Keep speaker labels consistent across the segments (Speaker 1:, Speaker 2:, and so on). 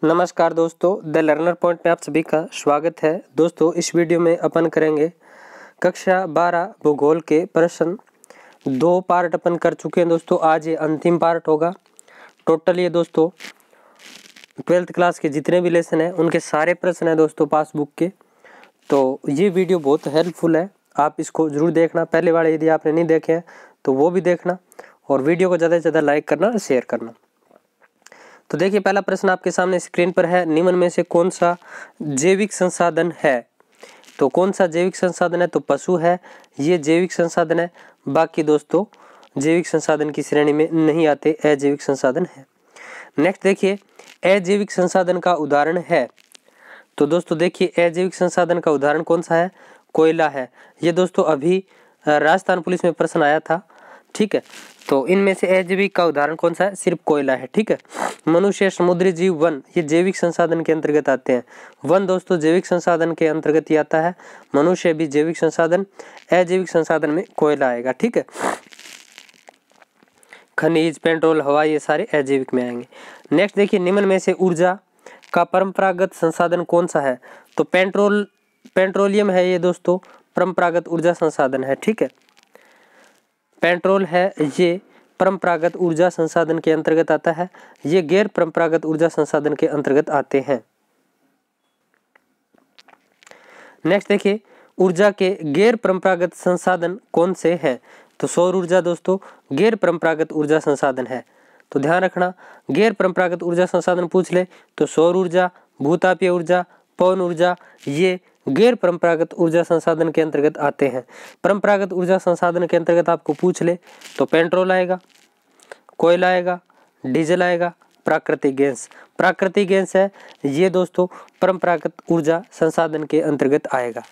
Speaker 1: नमस्कार दोस्तों, the learner point में आप सभी का स्वागत है। दोस्तों, इस वीडियो में अपन करेंगे कक्षा 12 भूगोल के प्रश्न। 2 पार्ट अपन कर चुके हैं दोस्तों, आज ये अंतिम पार्ट होगा। टोटल ये दोस्तों 12th क्लास के जितने भी लेसन हैं उनके सारे प्रश्न हैं दोस्तों पासबुक के। तो ये वीडियो बहुत हेल्पफुल है, आप इसको ज़रूर देखना। पहले वाले यदि आपने नहीं देखे हैं तो वो भी देखना और वीडियो को ज़्यादा से ज़्यादा लाइक करना, शेयर करना। तो देखिए, पहला प्रश्न आपके सामने स्क्रीन पर है। निम्न में से कौन सा जैविक संसाधन है? तो कौन सा जैविक संसाधन है? तो पशु है, ये जैविक संसाधन है। बाकी दोस्तों जैविक संसाधन की श्रेणी में नहीं आते, अजैविक संसाधन है। नेक्स्ट देखिए, अजैविक संसाधन का उदाहरण है। तो दोस्तों देखिए, अजैविक संसाधन का उदाहरण कौन सा है? कोयला है। ये दोस्तों अभी राजस्थान पुलिस में प्रश्न आया था, ठीक है। तो इनमें से अजैविक का उदाहरण कौन सा है? सिर्फ कोयला है, ठीक है। मनुष्य, समुद्री जीव, वन, ये जैविक संसाधन के अंतर्गत आते हैं। वन दोस्तों जैविक संसाधन के अंतर्गत ही आता है। मनुष्य भी जैविक संसाधन, अजैविक संसाधन में कोयला आएगा, ठीक है। खनिज, पेट्रोल, हवा, ये सारे अजैविक में आएंगे। नेक्स्ट देखिए, निम्न में से ऊर्जा का परंपरागत संसाधन कौन सा है? तो पेट्रोलियम है, ये दोस्तों परंपरागत ऊर्जा संसाधन है, ठीक है। पेट्रोल है, ये परंपरागत ऊर्जा संसाधन के अंतर्गत आता है। ये गैर परंपरागत ऊर्जा संसाधन के अंतर्गत आते हैं। नेक्स्ट देखिए, ऊर्जा के गैर परंपरागत संसाधन कौन से हैं? तो सौर ऊर्जा दोस्तों गैर परंपरागत ऊर्जा संसाधन है। तो ध्यान रखना, गैर परंपरागत ऊर्जा संसाधन पूछ ले तो सौर ऊर्जा, भूतापीय ऊर्जा, पवन ऊर्जा, ये गैर परंपरागत ऊर्जा संसाधन के अंतर्गत आते हैं। परंपरागत ऊर्जा संसाधन के अंतर्गत आपको पूछ ले तो पेट्रोल आएगा, कोयला आएगा, डीजल आएगा, प्राकृतिक गैस। प्राकृतिक गैस है, ये दोस्तों परंपरागत ऊर्जा संसाधन के अंतर्गत आएगा।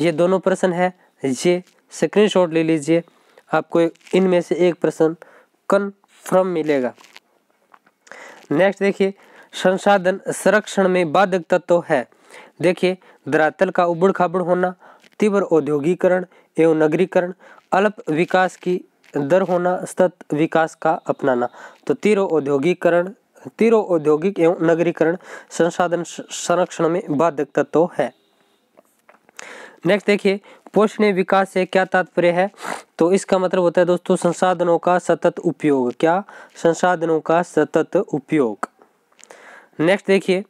Speaker 1: ये दोनों प्रश्न है, ये स्क्रीनशॉट ले लीजिए, आपको इनमें से एक प्रश्न कन्फर्म मिलेगा। नेक्स्ट देखिए, संसाधन संरक्षण में बाधक तत्व है। देखिए, धरातल का उबड़ खाबड़ होना, तीव्र औद्योगिकरण एवं नगरीकरण, अल्प विकास की दर होना, सतत विकास का अपनाना। तो तीव्र औद्योगिक एवं नगरीकरण संसाधन संरक्षण में बाधक तत्व है। नेक्स्ट देखिए, पोषणीय विकास से क्या तात्पर्य है? तो इसका मतलब होता है दोस्तों संसाधनों का सतत उपयोग। क्या? संसाधनों का सतत उपयोग। नेक्स्ट देखिए,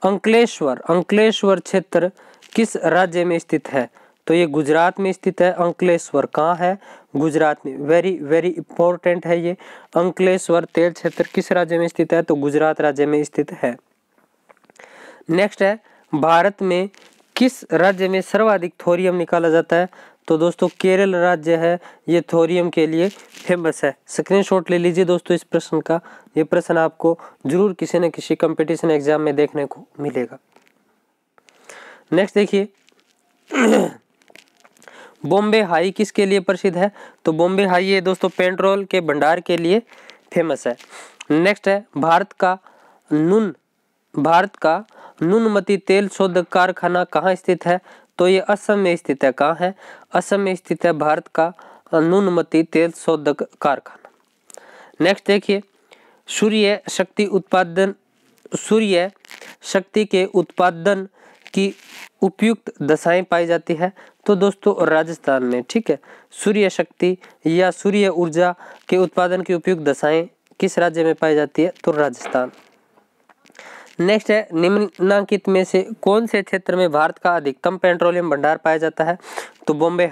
Speaker 1: अंकलेश्वर क्षेत्र किस राज्य में स्थित है? तो ये गुजरात में स्थित है। अंकलेश्वर कहाँ है? गुजरात में। वेरी वेरी इंपॉर्टेंट है ये। अंकलेश्वर तेल क्षेत्र किस राज्य में स्थित है? तो गुजरात राज्य में स्थित है। नेक्स्ट है, भारत में किस राज्य में सर्वाधिक थोरियम निकाला जाता है? तो दोस्तों केरल राज्य है, ये थोरियम के लिए फेमस है। स्क्रीनशॉट ले लीजिए दोस्तों इस प्रश्न का, ये प्रश्न आपको जरूर किसी न किसी कंपटीशन एग्जाम में देखने को मिलेगा। नेक्स्ट देखिए, बॉम्बे हाई किसके लिए प्रसिद्ध है? तो बॉम्बे हाई ये दोस्तों पेट्रोल के भंडार के लिए फेमस है। नेक्स्ट है, भारत का नुनमती तेल शोधक कारखाना कहाँ स्थित है? तो ये असम में स्थित है। कहाँ है? असम में स्थित है भारत का नुनमती तेल शोधक कारखाना। नेक्स्ट देखिए, सूर्य शक्ति के उत्पादन की उपयुक्त दशाएं पाई जाती है। तो दोस्तों राजस्थान में, ठीक है। सूर्य शक्ति या सूर्य ऊर्जा के उत्पादन की उपयुक्त दशाएं किस राज्य में पाई जाती है? तो राजस्थान। नेक्स्ट है, निम्नलिखित में से कौन से क्षेत्र में भारत का अधिकतम पेट्रोलियम भंडार पाया जाता है? तो बॉम्बे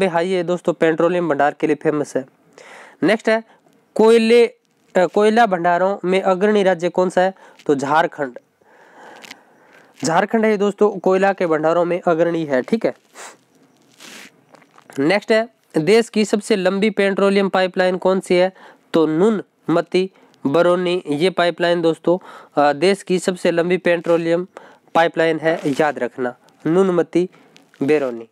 Speaker 1: हाई ये दोस्तों पेट्रोलियम भंडार के लिए फेमस है। नेक्स्ट है, कोयला भंडारों में अग्रणी राज्य कौन सा है? तो झारखंड है दोस्तों, कोयला के भंडारों में अग्रणी है, ठीक है। नेक्स्ट है, देश की सबसे लंबी पेट्रोलियम पाइपलाइन कौन सी है? तो नुनमती बरौनी, ये पाइपलाइन दोस्तों देश की सबसे लंबी पेट्रोलियम पाइपलाइन है, याद रखना, नुनमती बरौनी।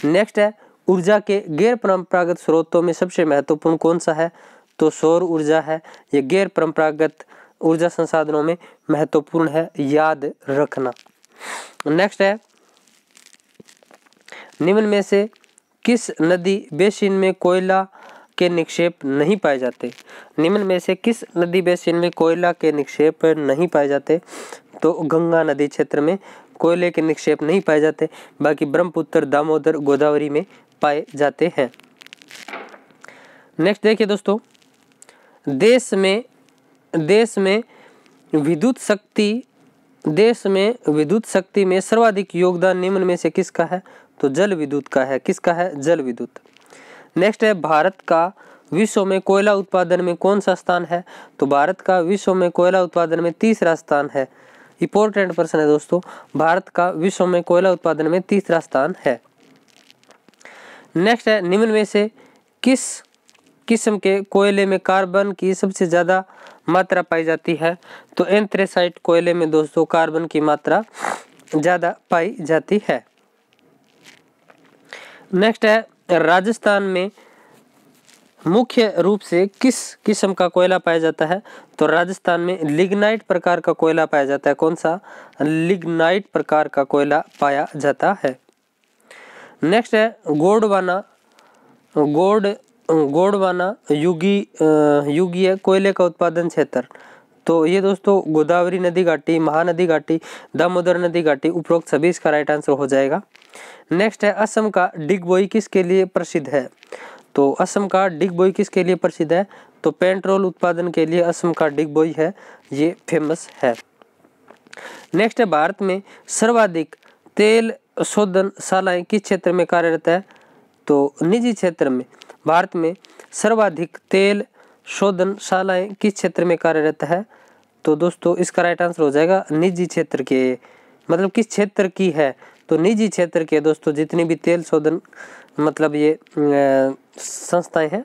Speaker 1: नेक्स्ट है, ऊर्जा के गैर परंपरागत स्रोतों में सबसे महत्वपूर्ण कौन सा है? तो सौर ऊर्जा है, ये गैर परंपरागत ऊर्जा संसाधनों में महत्वपूर्ण है, याद रखना। नेक्स्ट है, निम्न में से किस नदी बेसिन में कोयला के निक्षेप नहीं पाए जाते। निम्न में से किस नदी बेसिन में कोयला के निक्षेप नहीं पाए जाते? तो गंगा नदी क्षेत्र में कोयले के निक्षेप नहीं पाए जाते, बाकी ब्रह्मपुत्र, दामोदर, गोदावरी में पाए जाते हैं। नेक्स्ट देखिए दोस्तों, देश में विद्युत शक्ति में सर्वाधिक योगदान निम्न में से किसका है? तो जल विद्युत का है। किसका है? जल विद्युत। नेक्स्ट है, भारत का विश्व में कोयला उत्पादन में कौन सा स्थान है? तो भारत का विश्व में कोयला उत्पादन में तीसरा स्थान है। इंपॉर्टेंट प्रश्न है दोस्तों, भारत का विश्व में कोयला उत्पादन में तीसरा स्थान है। नेक्स्ट है, निम्न में से किस किस्म के कोयले में कार्बन की सबसे ज्यादा मात्रा पाई जाती है? तो एंथ्रेसाइट कोयले में दोस्तों कार्बन की मात्रा ज्यादा पाई जाती है। नेक्स्ट है, राजस्थान में मुख्य रूप से किस किस्म का कोयला पाया जाता है? तो राजस्थान में लिग्नाइट प्रकार का कोयला पाया जाता है। कौन सा? लिग्नाइट प्रकार का कोयला पाया जाता है। नेक्स्ट है, गोंडवाना युगीय कोयले का उत्पादन क्षेत्र। तो ये दोस्तों गोदावरी नदी घाटी, महानदी घाटी, दामोदर नदी घाटी, उपरोक्त सभी इसका राइट आंसर हो जाएगा। नेक्स्ट है, असम का डिगबोई किसके लिए प्रसिद्ध है? तो असम का डिगबोई किसके लिए प्रसिद्ध है? तो पेट्रोल उत्पादन के लिए असम का डिगबोई है, ये फेमस है। नेक्स्ट है, भारत में सर्वाधिक तेल शोधनशालाएं किस क्षेत्र में कार्यरत है? तो निजी क्षेत्र में। भारत में सर्वाधिक तेल शोधनशालाएं किस क्षेत्र में कार्यरत है? तो दोस्तों इसका राइट आंसर हो जाएगा निजी क्षेत्र के, मतलब किस क्षेत्र की है? तो निजी क्षेत्र के दोस्तों जितनी भी तेल शोधन मतलब ये संस्थाएं हैं।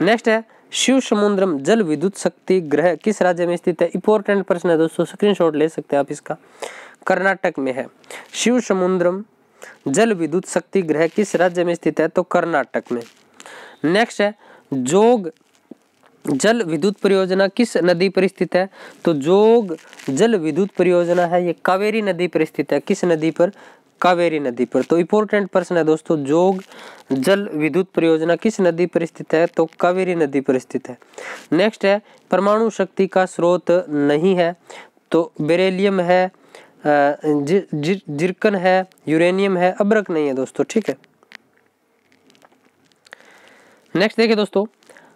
Speaker 1: नेक्स्ट है, शिव समुद्रम जल विद्युत शक्ति गृह किस राज्य में स्थित है? इंपॉर्टेंट प्रश्न है दोस्तों, स्क्रीनशॉट ले सकते हैं आप इसका। कर्नाटक में है। शिव समुद्रम जल विद्युत शक्ति गृह किस राज्य में स्थित है? तो कर्नाटक में। नेक्स्ट है, जोग जल विद्युत परियोजना किस नदी पर स्थित है? तो जोग जल विद्युत परियोजना है ये कावेरी नदी पर स्थित है। किस नदी पर? कावेरी नदी पर। तो इंपॉर्टेंट प्रश्न है दोस्तों, जोग जल विद्युत परियोजना किस नदी पर स्थित है? तो कावेरी नदी पर स्थित है। नेक्स्ट है, परमाणु शक्ति का स्रोत नहीं है। तो बेरिलियम है, जिरकन है, यूरेनियम है, अब्रक नहीं है दोस्तों, ठीक है। नेक्स्ट देखिए दोस्तों,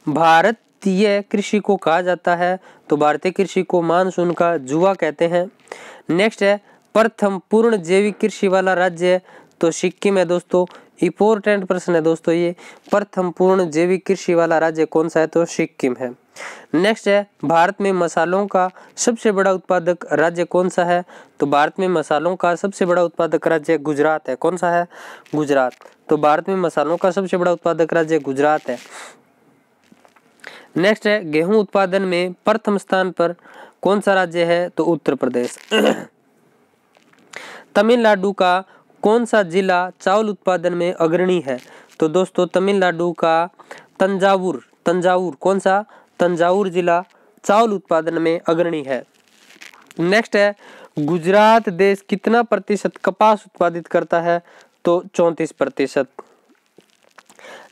Speaker 1: भारतीय कृषि को कहा जाता है? तो भारतीय कृषि को मानसून का जुआ कहते हैं। नेक्स्ट है, प्रथम पूर्ण जैविक कृषि वाला राज्य? तो सिक्किम है दोस्तों। इंपॉर्टेंट प्रश्न है दोस्तों ये, प्रथम पूर्ण जैविक कृषि वाला राज्य कौन सा है? तो सिक्किम है। नेक्स्ट है, भारत में मसालों का सबसे बड़ा उत्पादक राज्य कौन सा है? तो भारत में मसालों का सबसे बड़ा उत्पादक राज्य गुजरात है। कौन सा है? गुजरात। तो भारत में मसालों का सबसे बड़ा उत्पादक राज्य गुजरात है। नेक्स्ट है, गेहूं उत्पादन में प्रथम स्थान पर कौन सा राज्य है? तो उत्तर प्रदेश। तमिलनाडु का कौन सा जिला चावल उत्पादन में अग्रणी है? तो दोस्तों तमिलनाडु का तंजावुर कौन सा? तंजावुर जिला चावल उत्पादन में अग्रणी है। नेक्स्ट है, गुजरात देश कितना प्रतिशत कपास उत्पादित करता है? तो 34%।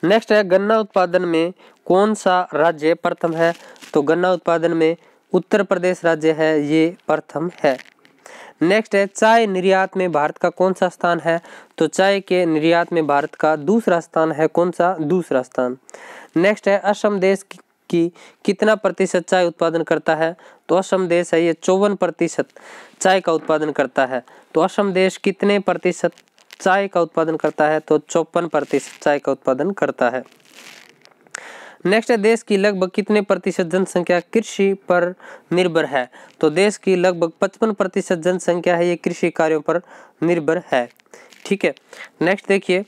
Speaker 1: नेक्स्ट है, गन्ना उत्पादन में कौन सा राज्य प्रथम है? तो गन्ना उत्पादन में उत्तर प्रदेश राज्य है, ये प्रथम है। नेक्स्ट है, चाय निर्यात में भारत का कौन सा स्थान है? तो चाय के निर्यात में भारत का दूसरा स्थान है। कौन सा? दूसरा स्थान। नेक्स्ट है, असम देश की कितना प्रतिशत चाय उत्पादन करता है? तो असम देश है ये 54% चाय का उत्पादन करता है। तो असम देश कितने प्रतिशत चाय का उत्पादन करता है? तो 54% चाय का उत्पादन करता है। नेक्स्ट है, देश की लगभग कितने प्रतिशत जनसंख्या कृषि पर निर्भर है? तो देश की लगभग 55% जनसंख्या है ये कृषि कार्यों पर निर्भर है, ठीक है। नेक्स्ट देखिए,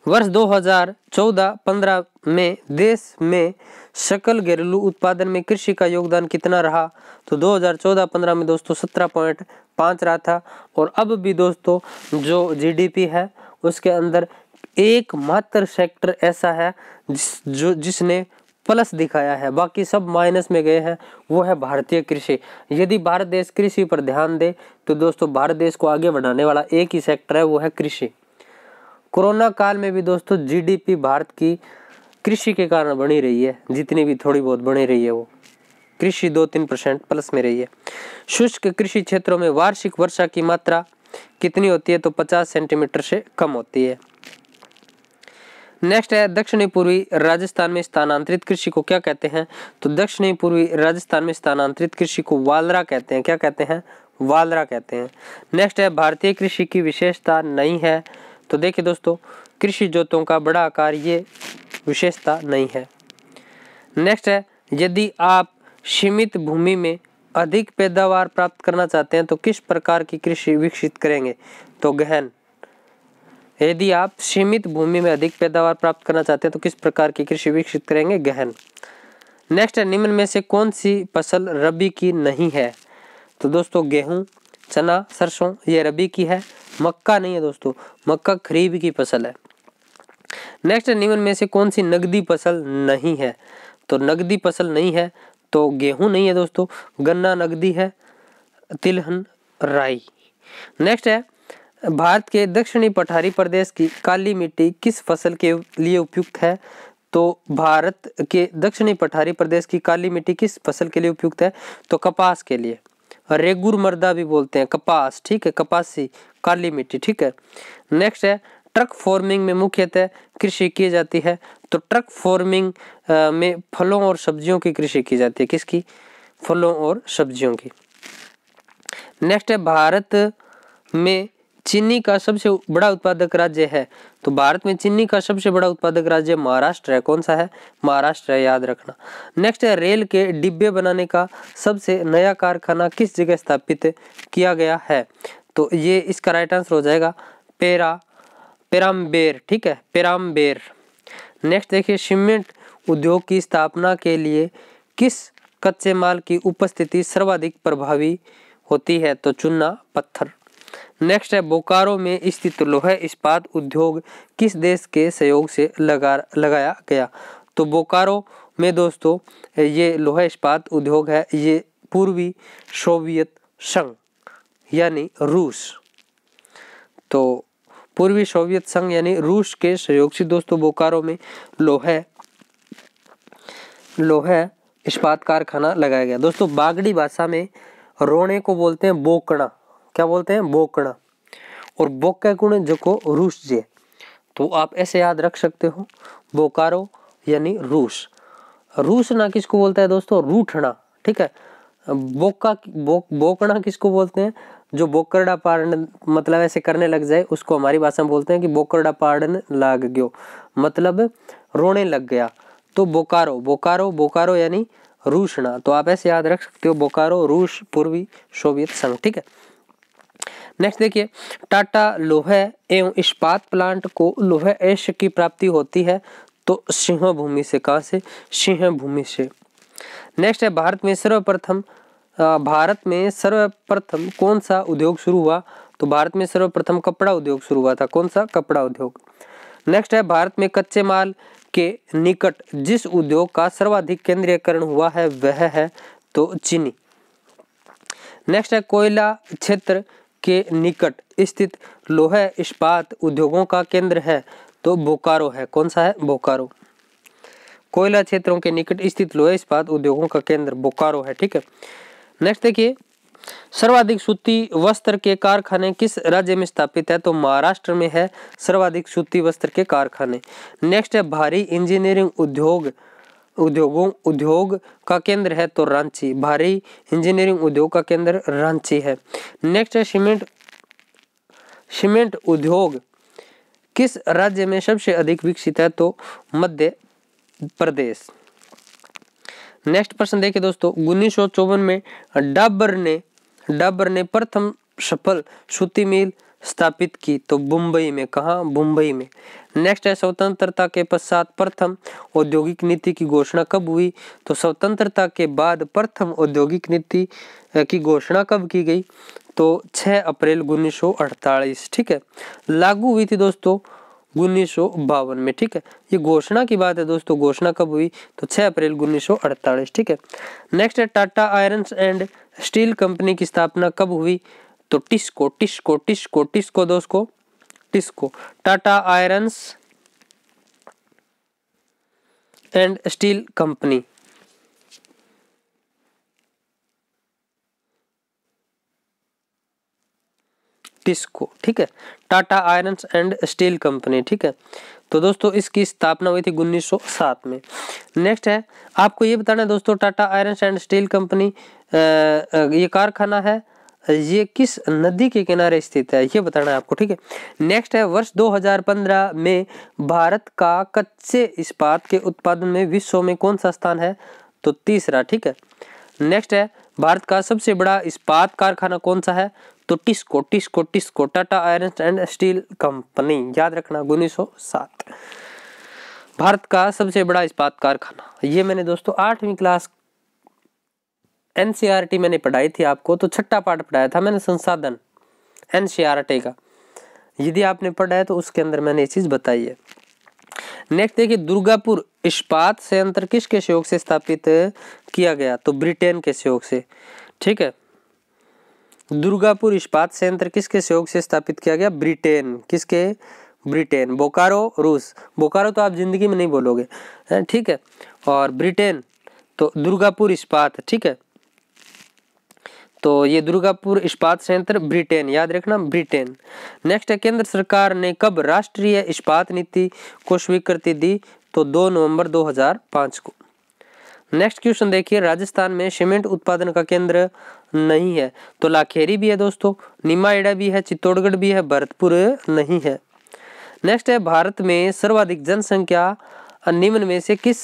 Speaker 1: वर्ष 2014-15 में देश में सकल घरेलू उत्पादन में कृषि का योगदान कितना रहा? तो 2014-15 में दोस्तों 17.5 रहा था। और अब भी दोस्तों जो जीडीपी है उसके अंदर एकमात्र सेक्टर ऐसा है जिसने प्लस दिखाया है, बाकी सब माइनस में गए हैं, वो है भारतीय कृषि। यदि भारत देश कृषि पर ध्यान दे तो दोस्तों भारत देश को आगे बढ़ाने वाला एक ही सेक्टर है, वो है कृषि। कोरोना काल में भी दोस्तों जीडीपी भारत की कृषि के कारण बनी रही है, जितनी भी थोड़ी बहुत बनी रही है वो कृषि 2-3% प्लस में रही है। शुष्क कृषि क्षेत्रों में वार्षिक वर्षा की मात्रा कितनी होती है? तो 50 सेंटीमीटर से कम होती है। नेक्स्ट है दक्षिणी पूर्वी राजस्थान में स्थानांतरित कृषि को क्या कहते हैं? तो दक्षिणी पूर्वी राजस्थान में स्थानांतरित कृषि को वालरा कहते हैं। क्या कहते हैं? वालरा कहते हैं। नेक्स्ट है भारतीय कृषि की विशेषता नहीं है। तो देखिए दोस्तों, कृषि जोतों का बड़ा आकार ये विशेषता नहीं है। नेक्स्ट है यदि आप सीमित भूमि में अधिक पैदावार प्राप्त करना चाहते हैं तो किस प्रकार की कृषि विकसित करेंगे? तो गहन। यदि आप सीमित भूमि में अधिक पैदावार प्राप्त करना चाहते हैं तो किस प्रकार की कृषि विकसित करेंगे? गहन। नेक्स्ट है निम्न में से कौन सी फसल रबी की नहीं है? तो दोस्तों गेहूं, चना, सरसों ये रबी की है। मक्का नहीं है दोस्तों, मक्का खरीफ की फसल है। नेक्स्ट है निम्न में से कौन सी नगदी फसल नहीं है? तो नगदी फसल नहीं है तो गेहूं नहीं है दोस्तों, गन्ना नगदी है, तिलहन, राई। नेक्स्ट है भारत के दक्षिणी पठारी प्रदेश की काली मिट्टी किस फसल के लिए उपयुक्त है? तो भारत के दक्षिणी पठारी प्रदेश की काली मिट्टी किस फसल के लिए उपयुक्त है? तो कपास के लिए। रेगुर मर्दा भी बोलते हैं, कपास, ठीक है, कपासी काली मिट्टी, ठीक है। नेक्स्ट है ट्रक फार्मिंग में मुख्यतः कृषि की जाती है। तो ट्रक फार्मिंग में फलों और सब्जियों की कृषि की जाती है। किसकी? फलों और सब्जियों की। नेक्स्ट है भारत में चीनी का सबसे बड़ा उत्पादक राज्य है। तो भारत में चीनी का सबसे बड़ा उत्पादक राज्य महाराष्ट्र है। कौन सा है? महाराष्ट्र है, याद रखना। नेक्स्ट है रेल के डिब्बे बनाने का सबसे नया कारखाना किस जगह स्थापित किया गया है? तो ये इसका राइट आंसर हो जाएगा पेराम्बेर, ठीक है, पेराम्बेर। नेक्स्ट देखिए सीमेंट उद्योग की स्थापना के लिए किस कच्चे माल की उपस्थिति सर्वाधिक प्रभावी होती है? तो चूना, पत्थर। नेक्स्ट है बोकारो में स्थित लोहा इस्पात उद्योग किस देश के सहयोग से लगाया गया? तो बोकारो में दोस्तों ये लोहा इस्पात उद्योग है, ये पूर्वी सोवियत संघ यानी रूस, तो पूर्वी सोवियत संघ यानी रूस के सहयोग से दोस्तों बोकारो में लोहा इस्पात कारखाना लगाया गया। दोस्तों बागड़ी भाषा में रोने को बोलते हैं बोकड़ा। क्या बोलते हैं? बोकड़ा। और बोका गुण जो को रूस जे, तो आप ऐसे याद रख सकते हो, बोकारो यानी रूस। रूस ना किसको बोलता है दोस्तों? रूठना, ठीक है। बोकड़ा किसको बोलते हैं? जो बोकरड़ा पाड़न मतलब ऐसे करने लग जाए उसको हमारी भाषा में बोलते हैं कि बोकरड़ा पाड़न लाग गयो, मतलब रोने लग गया। तो बोकारो यानी रूसना, तो आप ऐसे याद रख सकते हो, बोकारो रूस, पूर्वी सोवियत संघ, ठीक है। नेक्स्ट देखिए टाटा लोहा एवं इस्पात प्लांट को लोहा एश की प्राप्ति होती है। तो सिंह भूमि से। कहां से? सिंह भूमि से। नेक्स्ट है भारत में सर्वप्रथम कौन सा उद्योग शुरू हुआ? तो भारत में सर्वप्रथम कपड़ा उद्योग शुरू हुआ था। कौन सा? कपड़ा उद्योग। नेक्स्ट है भारत में कच्चे माल के निकट जिस उद्योग का सर्वाधिक केंद्रीयकरण हुआ है वह है तो चीनी। नेक्स्ट है कोयला क्षेत्र के निकट स्थित लोहा इस्पात उद्योगों का केंद्र है तो बोकारो है। कौन सा है? बोकारो। कोयला क्षेत्रों के निकट स्थित लोहा इस्पात उद्योगों का केंद्र बोकारो है, ठीक है। नेक्स्ट देखिए सर्वाधिक सूती वस्त्र के कारखाने किस राज्य में स्थापित है? तो महाराष्ट्र में है सर्वाधिक सूती वस्त्र के कारखाने। नेक्स्ट है भारी इंजीनियरिंग उद्योग का केंद्र है तो रांची। भारी इंजीनियरिंग उद्योग का केंद्र रांची है। नेक्स्ट है सीमेंट उद्योग किस राज्य में सबसे अधिक विकसित है? तो मध्य प्रदेश। नेक्स्ट प्रश्न देखिए दोस्तों 1954 में डाबर ने प्रथम सफल सूती मिल स्थापित की तो मुंबई में। कहा? मुंबई में। नेक्स्ट है स्वतंत्रता के पश्चात प्रथम औद्योगिक नीति की घोषणा कब हुई? तो स्वतंत्रता के बाद प्रथम औद्योगिक नीति की घोषणा कब की गई? तो 6 अप्रैल 1948, ठीक है। लागू हुई थी दोस्तों 1952 में, ठीक है। ये घोषणा की बात है दोस्तों, घोषणा कब हुई? तो 6 अप्रैल 1948, ठीक है। नेक्स्ट है Tata iron and steel company की स्थापना कब हुई? तो टिस्को दोस्तों TISCO. Tata irons and steel company, TISCO, ठीक है, Tata irons and steel company, ठीक है। तो दोस्तों इसकी स्थापना हुई थी 1907 में। नेक्स्ट है, आपको ये बताना है दोस्तों, Tata irons and steel company ये कारखाना है, ये किस नदी के किनारे स्थित है, ये बताना है आपको, ठीक है। नेक्स्ट है, वर्ष 2015 में भारत का कच्चे इस्पात के उत्पादन में विश्व में कौन सा स्थान है, तो तीसरा, ठीक है। नेक्स्ट है, भारत का सबसे बड़ा इस्पात कारखाना कौन सा है, तो TISCO, TISCO, TISCO, Tata iron and steel company, याद रखना 1907 भारत का सबसे बड़ा इस्पात कारखाना। ये मैंने दोस्तों 8वीं क्लास एनसीईआरटी मैंने पढ़ाई थी आपको, तो छठा पाठ पढ़ाया था मैंने संसाधन एनसीईआरटी का, यदि आपने पढ़ा है तो उसके अंदर मैंने ये चीज बताई है। नेक्स्ट देखिए, दुर्गापुर इस्पात संयंत्र किसके सहयोग से स्थापित किया गया, तो ब्रिटेन के सहयोग से, ठीक है। दुर्गापुर इस्पात संयंत्र किसके सहयोग से स्थापित किया गया, ब्रिटेन, किसके, ब्रिटेन। बोकारो रूस, बोकारो तो आप जिंदगी में नहीं बोलोगे, ठीक है, और ब्रिटेन तो दुर्गापुर इस्पात, ठीक है। तो ये दुर्गापुर इस्पात संयंत्र ब्रिटेन, याद रखना ब्रिटेन। नेक्स्ट है, केंद्र सरकार ने कब राष्ट्रीय इस्पात नीति को स्वीकृति दी, तो 2 नवंबर 2005 को। नेक्स्ट क्वेश्चन देखिए, राजस्थान में सीमेंट उत्पादन का केंद्र नहीं है, तो लाखेरी भी है दोस्तों, निमाइड़ा भी है, चित्तौड़गढ़ भी है, भरतपुर नहीं है। नेक्स्ट है, भारत में सर्वाधिक जनसंख्या निम्न में से किस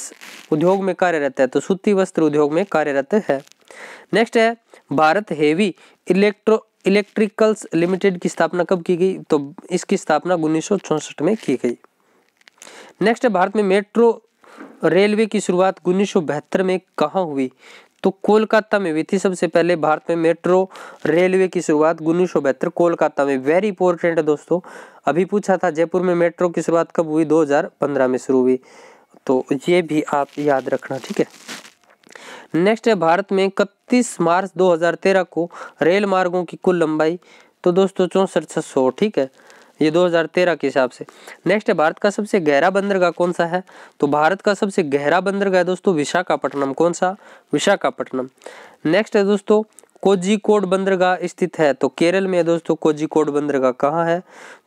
Speaker 1: उद्योग में कार्यरत है, तो सूती वस्त्र उद्योग में कार्यरत है। नेक्स्ट है, भारत हेवी इलेक्ट्रिकल्स लिमिटेड की स्थापना कब की गई, तो इसकी स्थापना 1964 में की गई। नेक्स्ट है, भारत में मेट्रो रेलवे की शुरुआत 1972 में कहाँ हुई, तो कोलकाता में हुई थी सबसे पहले। भारत में मेट्रो रेलवे की शुरुआत 1972 कोलकाता में, वेरी इंपॉर्टेंट है दोस्तों, अभी पूछा था जयपुर में मेट्रो की शुरुआत कब हुई, 2015 में शुरू हुई, तो ये भी आप याद रखना, ठीक है। नेक्स्ट है, भारत में 31 मार्च 2013 को रेल मार्गों की कुल लंबाई, तो दोस्तों 64,600, ठीक है, ये 2013 के हिसाब से। नेक्स्ट है, भारत का सबसे गहरा बंदरगाह कौन सा है, तो भारत का सबसे गहरा बंदरगाह है दोस्तों विशाखापट्टनम, कौन सा, विशाखापट्टनम। नेक्स्ट है दोस्तों, कोझिकोड बंदरगाह स्थित है, तो केरल में है दोस्तों, कोझिकोड बंदरगाह कहाँ है,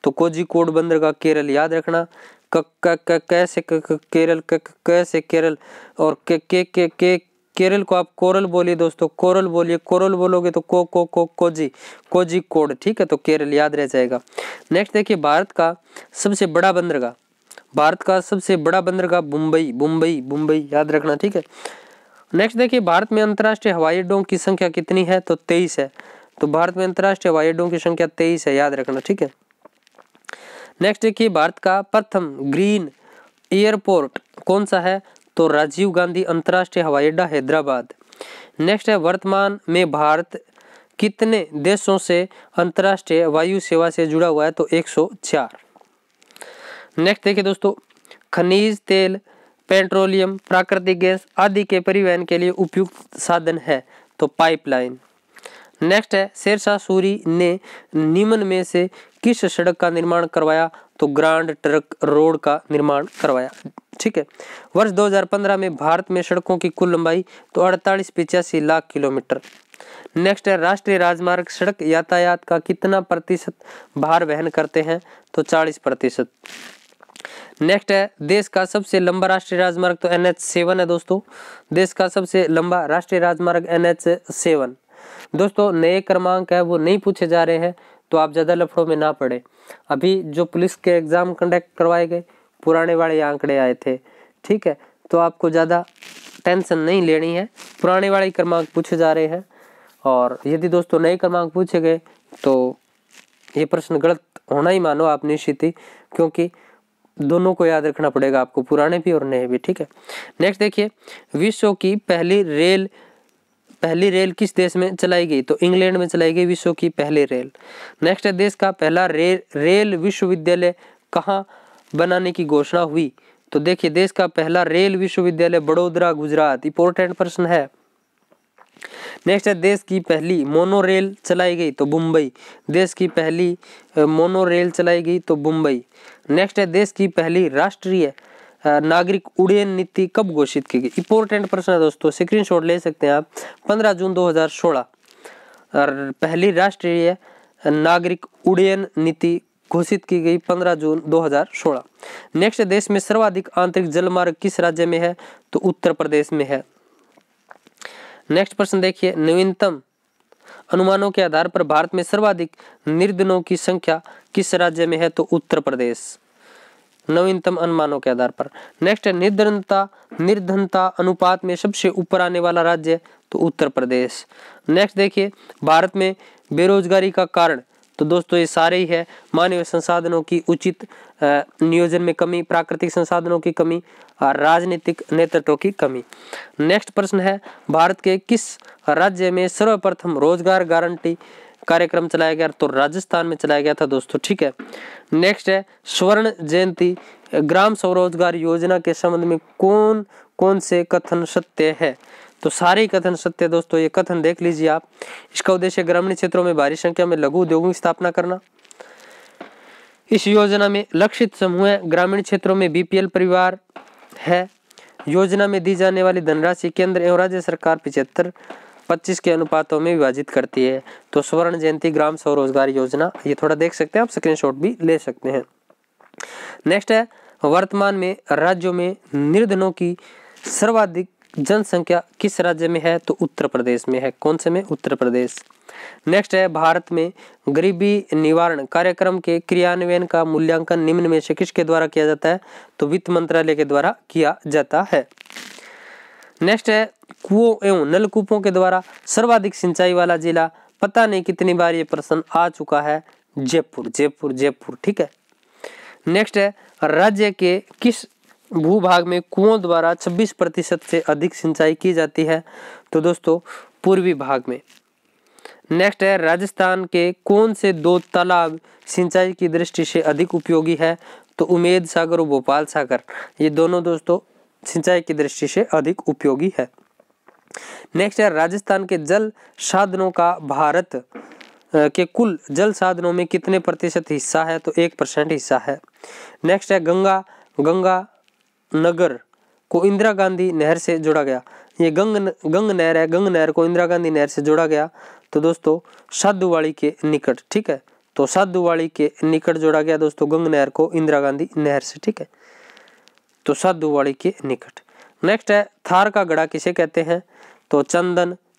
Speaker 1: तो कोझिकोड बंदरगाह केरल, याद रखना, कैसे केरल, कैसे केरल, और के केरल को आप कोरल बोलिए दोस्तों, कोरल बोलिए, कोरल बोलोगे तो कोझिकोड, ठीक है, तो केरल याद रह जाएगा। नेक्स्ट देखिए, भारत का सबसे बड़ा बंदरगाह, भारत का सबसे बड़ा बंदरगाह मुंबई, मुंबई, मुंबई, याद रखना, ठीक है। नेक्स्ट देखिए, भारत में अंतर्राष्ट्रीय हवाई अड्डों की संख्या कितनी है, तो 23 है, तो भारत में अंतर्राष्ट्रीय हवाई अड्डों की संख्या 23 है, याद रखना, ठीक है। नेक्स्ट देखिए, भारत का प्रथम ग्रीन एयरपोर्ट कौन सा है, तो राजीव गांधी अंतर्राष्ट्रीय हवाई अड्डा हैदराबाद। नेक्स्ट है, वर्तमान में भारत कितने देशों से अंतर्राष्ट्रीय वायु सेवा से जुड़ा हुआ है, तो 104। नेक्स्ट देखिए दोस्तों, खनिज तेल, पेट्रोलियम, प्राकृतिक गैस आदि के परिवहन के लिए उपयुक्त साधन है, तो पाइपलाइन। नेक्स्ट है, शेरशाह सूरी ने निम्न में से किस सड़क का निर्माण करवाया, तो ग्रांड ट्रंक रोड का निर्माण करवाया, ठीक है। वर्ष 2015 में भारत में सड़कों की कुल लंबाई, तो 48-85 लाख किलोमीटर। नेक्स्ट है, राष्ट्रीय राजमार्ग सड़क यातायात का कितना प्रतिशत भार वहन करते हैं, तो 40%। नेक्स्ट है, देश का सबसे लंबा राष्ट्रीय राजमार्ग, तो NH7 है दोस्तों, देश का सबसे लंबा राष्ट्रीय राजमार्ग NH7। दोस्तों नए क्रमांक है वो नहीं पूछे जा रहे हैं, तो आप ज़्यादा लफड़ों में ना पड़े। अभी जो पुलिस के एग्ज़ाम कंडक्ट करवाए गए, पुराने वाले आंकड़े आए थे, ठीक है, तो आपको ज़्यादा टेंशन नहीं लेनी है, पुराने वाले क्रमांक पूछे जा रहे हैं। और यदि दोस्तों नए क्रमांक पूछे गए तो ये प्रश्न गलत होना ही मानो आप निश्चित ही, क्योंकि दोनों को याद रखना पड़ेगा आपको, पुराने भी और नए भी, ठीक है। नेक्स्ट देखिए, विश्व की पहली रेल किस देश में चलाई गई, तो इंग्लैंड में चलाई गई विश्व की पहली रेल। नेक्स्ट है, देश का पहला रेल विश्वविद्यालय कहाँ बनाने की घोषणा हुई, तो देखिए देश का पहला रेल विश्वविद्यालय बड़ोदरा गुजरात, इंपॉर्टेंट प्रश्न है। नेक्स्ट है देश की पहली मोनोरेल चलाई गई तो मुंबई, देश की पहली मोनोरेल चलाई गई तो मुंबई। नेक्स्ट है देश की पहली राष्ट्रीय नागरिक उड्डयन नीति कब घोषित की गई। इंपॉर्टेंट प्रश्न है दोस्तों, स्क्रीनशॉट ले सकते हैं आप। 15 जून 2016 और पहली राष्ट्रीय नागरिक उड्डयन नीति घोषित की गई 15 जून 2016। नेक्स्ट देश में सर्वाधिक आंतरिक जलमार्ग किस राज्य में है तो उत्तर प्रदेश में है। नेक्स्ट प्रश्न देखिए, नवीनतम अनुमानों के आधार पर भारत में सर्वाधिक निर्धनों की संख्या किस राज्य में है तो उत्तर प्रदेश, नवीनतम अनुमानों के आधार पर। नेक्स्ट है निर्धनता अनुपात में सबसे ऊपर आने वाला राज्य तो उत्तर प्रदेश। नेक्स्ट देखिए, भारत में बेरोजगारी का कारण तो दोस्तों ये सारे ही है, मानवीय संसाधनों की उचित नियोजन में कमी, प्राकृतिक संसाधनों की कमी और राजनीतिक नेतृत्व की कमी। नेक्स्ट प्रश्न है, भारत के किस राज्य में सर्वप्रथम रोजगार गारंटी कार्यक्रम चलाया गया तो राजस्थान में चलाया गया था दोस्तों, ठीक है। नेक्स्ट है, स्वर्ण जयंती ग्राम स्वरोजगार योजना के संबंध में कौन कौन से कथन सत्य है तो सारे कथन सत्य दोस्तों। ये कथन देख लीजिए आप। इसका उद्देश्य ग्रामीण क्षेत्रों में भारी संख्या में लघु उद्योगों की स्थापना करना। इस योजना में लक्षित समूह ग्रामीण क्षेत्रों में बीपीएल परिवार है। योजना में दी जाने वाली धनराशि केंद्र एवं राज्य सरकार 75-25 के अनुपातों में विभाजित करती है तो स्वर्ण जयंती ग्राम स्वरोजगार योजना, ये थोड़ा देख सकते हैं आप, स्क्रीनशॉट भी ले सकते हैं। नेक्स्ट है, वर्तमान में राज्यों में निर्धनों की सर्वाधिक जनसंख्या किस राज्य में है तो उत्तर प्रदेश में है। कौन से में? उत्तर प्रदेश। नेक्स्ट है, भारत में गरीबी निवारण कार्यक्रम के क्रियान्वयन का मूल्यांकन निम्न में से किसके द्वारा किया जाता है तो वित्त मंत्रालय के द्वारा किया जाता है। नेक्स्ट है, कुओं एवं नलकूपों के द्वारा सर्वाधिक सिंचाई वाला जिला, पता नहीं कितनी बार ये प्रश्न आ चुका है, जयपुर जयपुर जयपुर, ठीक है। नेक्स्ट है, राज्य के किस भूभाग में कुओं द्वारा 26% से अधिक सिंचाई की जाती है तो दोस्तों पूर्वी भाग में। नेक्स्ट है, राजस्थान के कौन से 2 तालाब सिंचाई की दृष्टि से अधिक उपयोगी है तो उमेद सागर और भोपाल सागर, ये दोनों दोस्तों सिंचाई की दृष्टि से अधिक उपयोगी है। नेक्स्ट है, राजस्थान के जल साधनों का भारत के कुल जल साधनों में कितने प्रतिशत हिस्सा है तो 1% हिस्सा है। नेक्स्ट है, गंगा नगर को इंदिरा गांधी नहर से जोड़ा गया, ये गंग नहर है, गंग नहर को इंदिरा गांधी नहर से जोड़ा गया तो दोस्तों साधुवाड़ी के निकट, ठीक है। तो साधुवाड़ी के निकट जोड़ा गया दोस्तों गंग नहर को इंदिरा गांधी नहर से, ठीक है, तो साधुवाड़ी के निकट। नेक्स्ट है, थार का गढ़ा किसे कहते हैं तो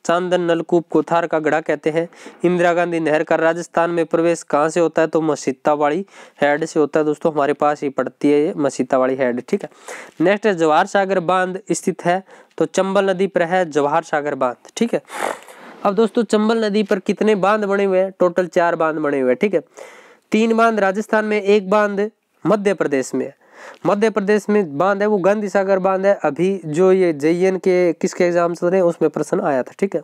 Speaker 1: चांदन नलकूप को थार का गढ़ा कहते हैं। इंदिरा गांधी नहर का राजस्थान में प्रवेश कहाँ से होता है तो मसीतावाड़ी हेड से होता है दोस्तों, हमारे पास ही पड़ती है ये मसीतावाड़ी हेड, ठीक है। नेक्स्ट है, जवाहर सागर बांध स्थित है तो चंबल नदी पर है जवाहर सागर बांध, ठीक है। अब दोस्तों चंबल नदी पर कितने बांध बने हुए हैं, टोटल 4 बांध बने हुए हैं, ठीक है। 3 बांध राजस्थान में, 1 बांध मध्य प्रदेश में है। मध्य प्रदेश में बांध है वो गांधी सागर बांध है। अभी जो ये JN के किसके एग्जाम चल रहे हैं उसमें प्रश्न आया था, ठीक है।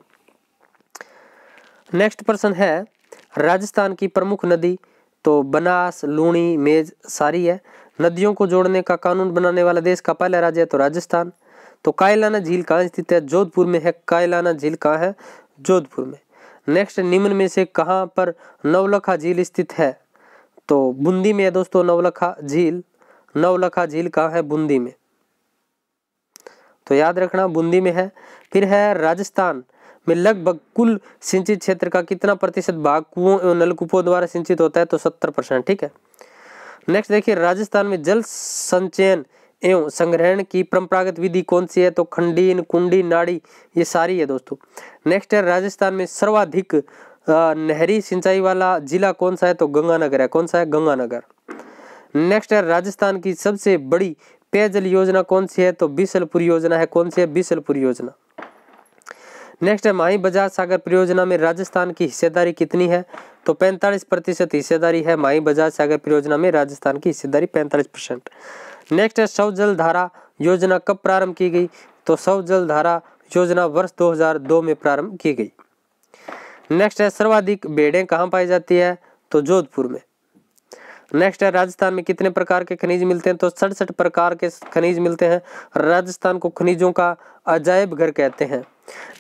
Speaker 1: नेक्स्ट प्रश्न है, राजस्थान की प्रमुख नदी तो बनास, लूणी, मेज सारी है। नदियों को जोड़ने का कानून बनाने वाला देश का पहला राज्य है तो राजस्थान। तो कायलाना झील कहाँ स्थित है, जोधपुर में है। कायलाना झील कहाँ है, जोधपुर में। नेक्स्ट, निम्न में से कहाँ पर नवलखा झील स्थित है तो बूंदी में है दोस्तों नवलखा झील। नवलखा झील कहाँ है, बूंदी में, तो याद रखना बूंदी में है। फिर है, राजस्थान में लगभग कुल सिंचित क्षेत्र का कितना प्रतिशत भाग कुओं एवं नलकूपों द्वारा सिंचित होता है तो 70%, ठीक है। नेक्स्ट देखिए, राजस्थान में जल संचयन एवं संग्रहण की परंपरागत विधि कौन सी है तो खंडीन, कुंडी, नाड़ी, ये सारी है दोस्तों। नेक्स्ट है, राजस्थान में सर्वाधिक नहरी सिंचाई वाला जिला कौन सा है तो गंगानगर है। कौन सा है, गंगानगर। नेक्स्ट है, राजस्थान की सबसे बड़ी पेयजल योजना कौन सी है तो बीसलपुर योजना है। कौन सी है, बीसलपुर योजना। नेक्स्ट है, माही बजाज सागर परियोजना में राजस्थान की हिस्सेदारी कितनी है तो 45% हिस्सेदारी है। माही बजाज सागर परियोजना में राजस्थान की हिस्सेदारी 45%। नेक्स्ट है, सौ जल धारा योजना कब प्रारंभ की गई तो सौ जल धारा योजना वर्ष 2002 में प्रारंभ की गई। नेक्स्ट है, सर्वाधिक भेड़ें कहाँ पाई जाती है तो जोधपुर में। नेक्स्ट है, राजस्थान में कितने प्रकार के खनिज मिलते हैं तो 67 प्रकार के खनिज मिलते हैं। राजस्थान को खनिजों का अजायब घर कहते हैं।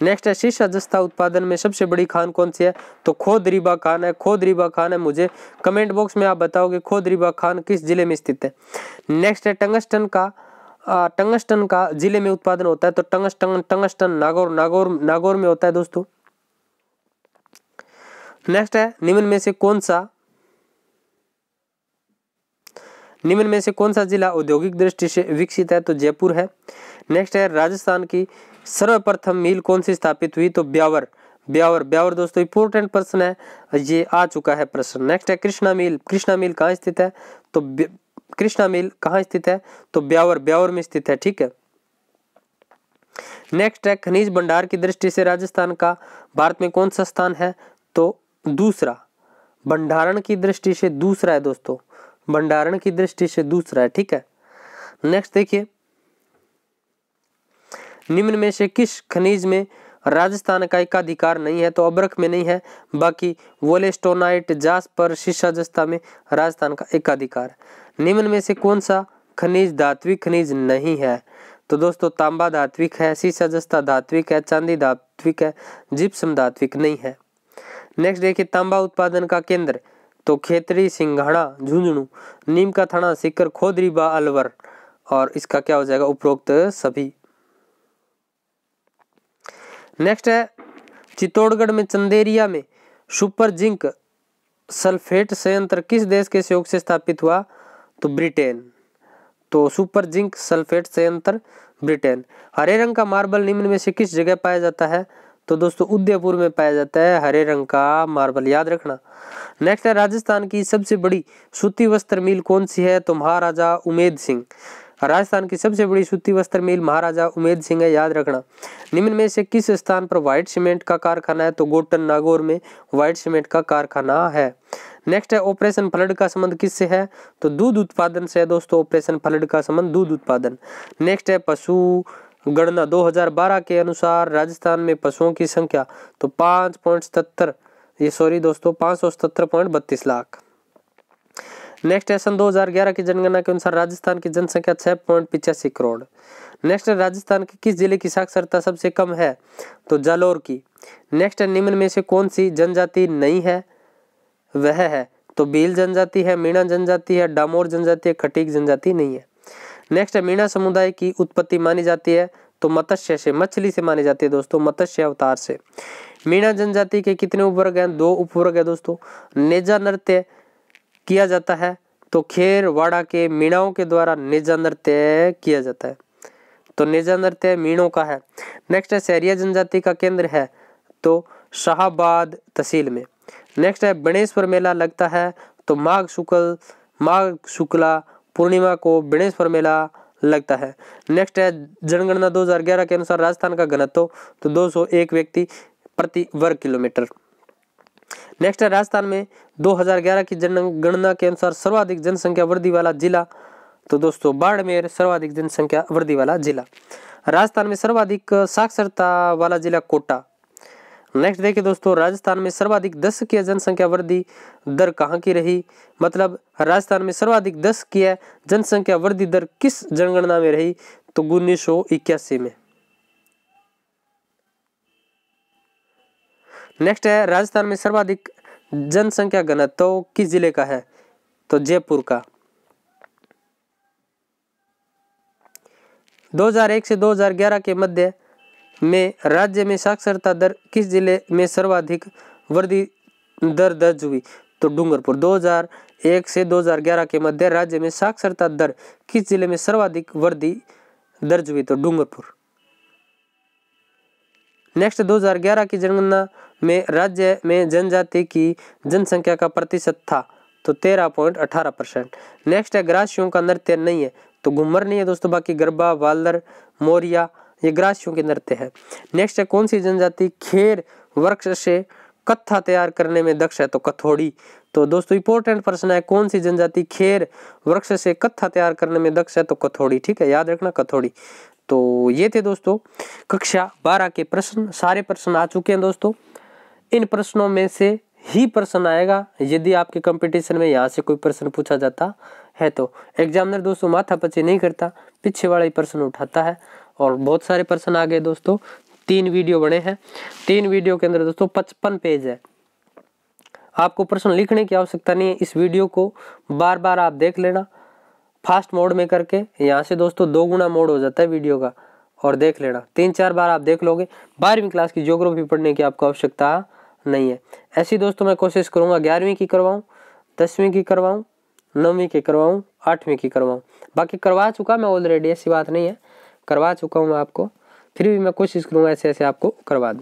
Speaker 1: नेक्स्ट है शीशा जस्ता उत्पादन में सबसे बड़ी खान कौन सी है? तो खोदरीबा खान है। खोदरीबा खान है। मुझे कमेंट बॉक्स में आप बताओगे खोदरीबा खान किस जिले में स्थित है। नेक्स्ट है टंगस्टन का जिले में उत्पादन होता है। तो टंगस्टन नागौर में होता है दोस्तों। नेक्स्ट है निम्न में से कौन सा जिला औद्योगिक दृष्टि से विकसित है? तो जयपुर है। नेक्स्ट है राजस्थान की सर्वप्रथम मिल कौन सी स्थापित हुई? तो ब्यावर दोस्तों इंपॉर्टेंट प्रश्न है, ये आ चुका है प्रश्न। नेक्स्ट है कृष्णा मिल कहाँ स्थित है? तो कृष्णा मिल कहाँ स्थित है? तो ब्यावर में स्थित है। ठीक है। नेक्स्ट है खनिज भंडार की दृष्टि से राजस्थान का भारत में कौन सा स्थान है? तो दूसरा। भंडारण की दृष्टि से दूसरा है दोस्तों, भंडारण की दृष्टि से दूसरा है। ठीक है। नेक्स्ट देखिए, निम्न में से किस खनिज में राजस्थान का एकाधिकार नहीं है? तो अब्रक में नहीं है, बाकी वोलेस्टोनाइट, जास्पर, शीशा जस्ता में राजस्थान का एकाधिकार है। निम्न में से कौन सा खनिज धात्विक खनिज नहीं है? तो दोस्तों तांबा धात्विक है, शीशा जस्ता धात्विक है, चांदी धात्विक है, जिप्सम धात्विक नहीं है। नेक्स्ट देखिए, तांबा उत्पादन का केंद्र तो खेतरी, सिंघाड़ा, झुंझुनू, नीम का थाना, सीकर, खोदरीबा, अलवर, और इसका क्या हो जाएगा? उपरोक्त सभी। नेक्स्ट है चित्तौड़गढ़ में चंदेरिया में सुपर जिंक सल्फेट संयंत्र किस देश के सहयोग से स्थापित हुआ? तो ब्रिटेन। तो सुपर जिंक सल्फेट संयंत्र ब्रिटेन। हरे रंग का मार्बल निम्न में से किस जगह पाया जाता है? तो दोस्तों उदयपुर में पाया जाता है हरे रंग का मार्बल, याद रखना। नेक्स्ट है राजस्थान की सबसे बड़ी सूती वस्त्र मिल कौन सी है? तो महाराजा उमेद सिंह। राजस्थान की सबसे बड़ी सूती वस्त्र मिल महाराजा उमेद सिंह है, याद रखना। निम्न में से किस स्थान पर व्हाइट सीमेंट का कारखाना है? तो गोटन नागौर में व्हाइट सीमेंट का कारखाना है। नेक्स्ट है ऑपरेशन फ्लड का संबंध किससे है? तो दूध उत्पादन से है दोस्तों, ऑपरेशन फ्लड का संबंध दूध उत्पादन। नेक्स्ट है पशु गणना 2012 के अनुसार राजस्थान में पशुओं की संख्या तो 577.32 लाख। नेक्स्ट है सन 2011 की जनगणना के अनुसार राजस्थान की जनसंख्या 6.85 करोड़। नेक्स्ट है राजस्थान के किस जिले की साक्षरता सबसे कम है? तो जालौर की। नेक्स्ट है निम्न में से कौन सी जनजाति नहीं है? वह है तो भील जनजाति है, मीणा जनजाति है, डामोर जनजाति है, खटीक जनजाति नहीं है। नेक्स्ट है मीणा समुदाय की उत्पत्ति मानी जाती है तो मत्स्य से, मछली से मानी जाती है दोस्तों, मत्स्य अवतार से। मीणा जनजाति के कितने उपवर्ग हैं? 2 उपवर्ग है दोस्तों। नेजा नृत्य किया जाता है तो खेरवाड़ा के मीणाओं के द्वारा नेजा नृत्य किया जाता है, तो नेजा नृत्य मीणों का है। नेक्स्ट है सहरिया जनजाति का केंद्र है तो शाहबाद तहसील में। नेक्स्ट है बणेश्वर मेला लगता है तो माघ शुक्ला पूर्णिमा को बणेश्वर मेला लगता है। नेक्स्ट है जनगणना 2011 के अनुसार राजस्थान का घनत्व तो 201 व्यक्ति प्रति वर्ग किलोमीटर। नेक्स्ट है राजस्थान में 2011 की जनगणना के अनुसार सर्वाधिक जनसंख्या वृद्धि वाला जिला तो दोस्तों बाड़मेर सर्वाधिक जनसंख्या वृद्धि वाला जिला। राजस्थान में सर्वाधिक साक्षरता वाला जिला कोटा। नेक्स्ट देखिए दोस्तों, राजस्थान में सर्वाधिक दशकीय जनसंख्या वृद्धि दर कहाँ की रही? मतलब राजस्थान में सर्वाधिक दशकीय जनसंख्या वृद्धि दर किस जनगणना में रही? तो 1981 में। नेक्स्ट है राजस्थान में सर्वाधिक जनसंख्या घनत्व किस जिले का है? तो जयपुर का। 2001 से 2011 के मध्य में राज्य में साक्षरता दर किस जिले में सर्वाधिक वृद्धि दर दर्ज हुई? तो डूंगरपुर। 2001 से 2011 के मध्य राज्य में साक्षरता दर किस जिले में सर्वाधिक वृद्धि दर्ज हुई? तो डूंगरपुर। नेक्स्ट 2011 की जनगणना में राज्य में जनजाति की जनसंख्या का प्रतिशत था तो 13.18%। नेक्स्ट है ग्रासियों का नृत्य नहीं है तो घूमर नहीं है दोस्तों, बाकी गरबा, वालर, मोरिया ये ग्रासियों के नृत्य है। नेक्स्ट है कौन सी जनजाति खेर वृक्ष से कत्था तैयार करने में दक्ष है? तो कथोड़ी। तो दोस्तों इंपॉर्टेंट प्रश्न है, कौन सी जनजाति खेर वृक्ष से कत्था तैयार करने में दक्ष है? तो कथोड़ी। ठीक है, याद रखना कथोड़ी। तो ये थे दोस्तों कक्षा 12 के प्रश्न, सारे प्रश्न आ चुके हैं दोस्तों। इन प्रश्नों में से ही प्रश्न आएगा यदि आपके कंपटीशन में यहाँ से कोई प्रश्न पूछा जाता है तो। एग्जामिनर दोस्तों माथापच्ची नहीं करता, पीछे वाला ही प्रश्न उठाता है और बहुत सारे प्रश्न आ गए दोस्तों। 3 वीडियो बने हैं। 3 वीडियो के अंदर दोस्तों 55 पेज है। आपको प्रश्न लिखने की आवश्यकता नहीं है। इस वीडियो को बार बार आप देख लेना फास्ट मोड में करके। यहाँ से दोस्तों 2 गुना मोड हो जाता है वीडियो का, और देख लेना 3-4 बार आप देख लोगे। 12वीं क्लास की ज्योग्राफी पढ़ने की आपको आवश्यकता नहीं है। ऐसी दोस्तों मैं कोशिश करूंगा 11वीं की करवाऊं, 10वीं की करवाऊं, 9वीं की करवाऊं, 8वीं की करवाऊं। बाकी करवा चुका मैं ऑलरेडी, ऐसी बात नहीं है, करवा चुका हूं मैं आपको। फिर भी मैं कोशिश करूंगा ऐसे ऐसे आपको करवा दूं।